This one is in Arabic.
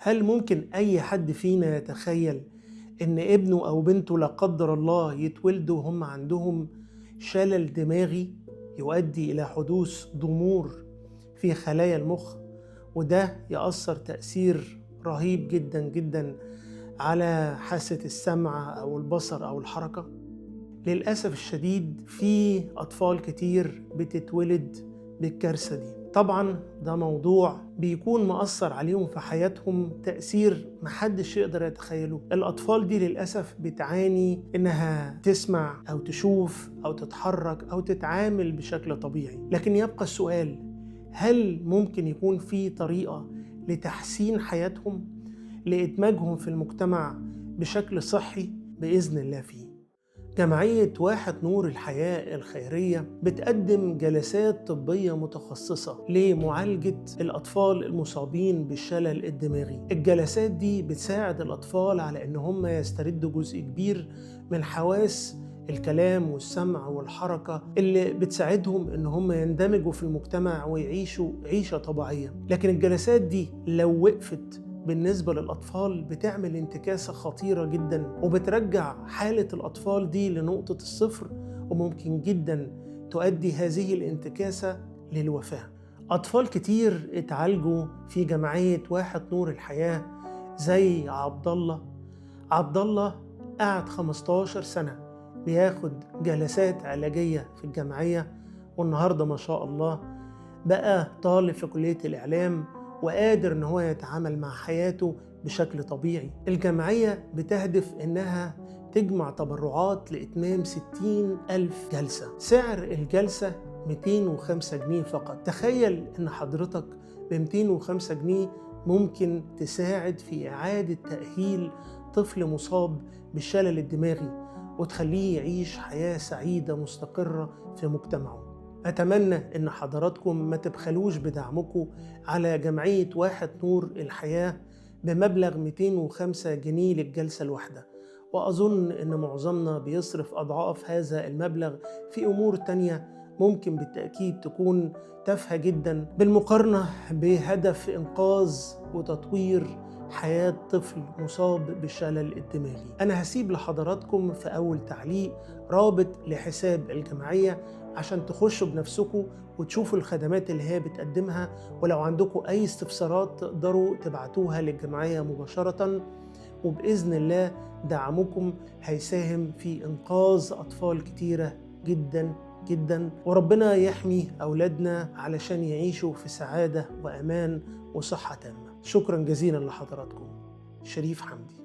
هل ممكن أي حد فينا يتخيل إن ابنه أو بنته لا قدر الله يتولدوا وهم عندهم شلل دماغي يؤدي إلى حدوث ضمور في خلايا المخ، وده يأثر تأثير رهيب جدا جدا على حاسة السمع أو البصر أو الحركة؟ للأسف الشديد في أطفال كتير بتتولد بالكارثة دي. طبعا ده موضوع بيكون مؤثر عليهم في حياتهم تأثير محدش يقدر يتخيله. الأطفال دي للأسف بتعاني إنها تسمع أو تشوف أو تتحرك أو تتعامل بشكل طبيعي، لكن يبقى السؤال: هل ممكن يكون في طريقة لتحسين حياتهم، لإدماجهم في المجتمع بشكل صحي؟ بإذن الله فيه. جمعية واحد نور الحياة الخيرية بتقدم جلسات طبية متخصصة لمعالجة الأطفال المصابين بالشلل الدماغي. الجلسات دي بتساعد الأطفال على إن هم يستردوا جزء كبير من حواس الكلام والسمع والحركة اللي بتساعدهم إن هم يندمجوا في المجتمع ويعيشوا عيشة طبيعية. لكن الجلسات دي لو وقفت بالنسبة للأطفال بتعمل انتكاسة خطيرة جدا، وبترجع حالة الأطفال دي لنقطة الصفر، وممكن جدا تؤدي هذه الانتكاسة للوفاة. أطفال كتير اتعالجوا في جمعية واحد نور الحياة زي عبد الله قعد 15 سنة بياخد جلسات علاجية في الجمعية، والنهاردة ما شاء الله بقى طالب في كلية الإعلام وقادر إن هو يتعامل مع حياته بشكل طبيعي. الجمعية بتهدف إنها تجمع تبرعات لإتمام 60,000 جلسة. سعر الجلسة 205 جنيه فقط. تخيل إن حضرتك ب 205 جنيه ممكن تساعد في إعادة تأهيل طفل مصاب بالشلل الدماغي وتخليه يعيش حياة سعيدة مستقرة في مجتمعه. أتمنى إن حضراتكم ما تبخلوش بدعمكم على جمعية واحد نور الحياة بمبلغ 205 جنيه للجلسة الواحدة، وأظن إن معظمنا بيصرف أضعاف هذا المبلغ في أمور تانية ممكن بالتأكيد تكون تافهة جدا بالمقارنة بهدف إنقاذ وتطوير حياة طفل مصاب بالشلل الدماغي. أنا هسيب لحضراتكم في أول تعليق رابط لحساب الجمعية عشان تخشوا بنفسكم وتشوفوا الخدمات اللي هي بتقدمها، ولو عندكم أي استفسارات تقدروا تبعتوها للجمعية مباشرة، وبإذن الله دعمكم هيساهم في إنقاذ أطفال كتيرة جدا جدا، وربنا يحمي أولادنا علشان يعيشوا في سعادة وأمان وصحة تامة. شكرا جزيلا لحضراتكم. شريف حمدي.